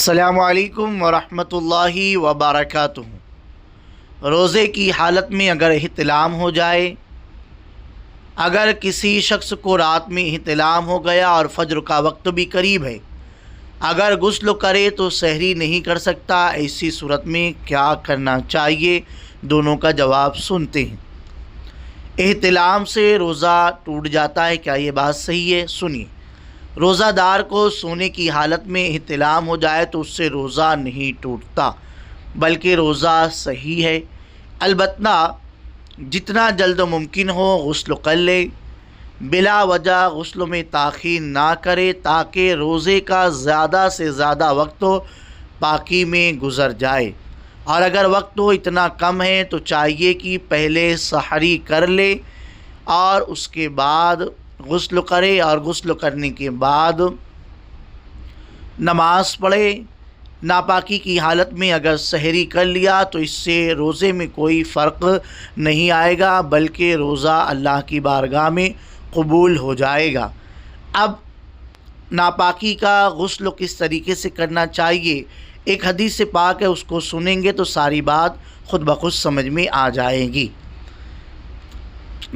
السلام علیکم ورحمۃ اللہ وبرکاتہ۔ روزے کی حالت میں اگر احتلام ہو جائے، اگر کسی شخص کو رات میں احتلام ہو گیا اور فجر کا وقت بھی قریب ہے، اگر غسل کرے تو سحری نہیں کر سکتا، ایسی صورت میں کیا کرنا چاہیے؟ دونوں کا جواب سنتے ہیں۔ احتلام سے روزہ ٹوٹ جاتا ہے، کیا یہ بات صحیح ہے؟ سنیے، روزہ دار کو سونے کی حالت میں احتلام ہو جائے تو اس سے روزہ نہیں ٹوٹتا بلکہ روزہ صحیح ہے، البتہ جتنا جلد ممکن ہو غسل کر لے، بلا وجہ غسل میں تاخیر نہ کرے تاکہ روزے کا زیادہ سے زیادہ وقت پاکی میں گزر جائے، اور اگر وقت اتنا کم ہے تو چاہیے کہ پہلے سحری کر لے اور اس کے بعد غسل کرے، اور غسل کرنے کے بعد نماز پڑھے۔ ناپاکی کی حالت میں اگر سحری کر لیا تو اس سے روزے میں کوئی فرق نہیں آئے گا بلکہ روزہ اللہ کی بارگاہ میں قبول ہو جائے گا۔ اب ناپاکی کا غسل کس طریقے سے کرنا چاہیے، ایک حدیث پاک ہے، اس کو سنیں گے تو ساری بات خود بخود سمجھ میں آ جائے گی۔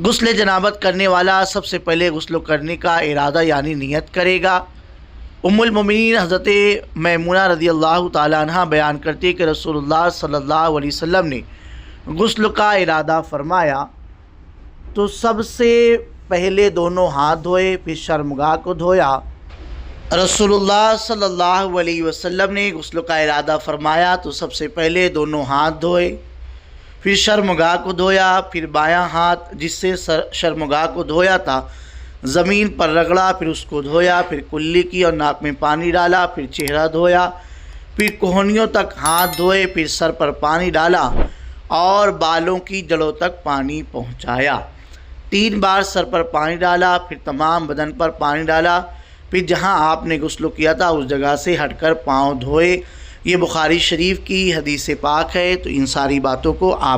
غسل جنابت کرنے والا سب سے پہلے غسل کرنے کا ارادہ یعنی نیت کرے گا۔ ام المومنین حضرت میمونہ رضی اللہ تعالیٰ عنہ بیان کرتی کہ رسول اللہ صلی اللہ علیہ وسلم نے غسل کا ارادہ فرمایا تو سب سے پہلے دونوں ہاتھ دھوئے، پھر شرمگاہ کو دھویا۔ رسول اللہ صلی اللہ علیہ وسلم نے غسل کا ارادہ فرمایا تو سب سے پہلے دونوں ہاتھ دھوئے، پھر شرمگاہ کو دھویا، پھر بایاں ہاتھ جس سے شرمگاہ کو دھویا تھا زمین پر رگڑا، پھر اس کو دھویا، پھر کلی کی اور ناک میں پانی ڈالا، پھر چہرہ دھویا، پھر کوہنیوں تک ہاتھ دھوئے، پھر سر پر پانی ڈالا اور بالوں کی جڑوں تک پانی پہنچایا۔ 3 بار سر پر پانی ڈالا، پھر تمام بدن پر پانی ڈالا، پھر جہاں آپ نے غسل کیا تھا اس جگہ سے ہٹ کر پاؤں دھوئے۔ یہ بخاری شریف کی حدیث پاک ہے، تو ان ساری باتوں کو آپ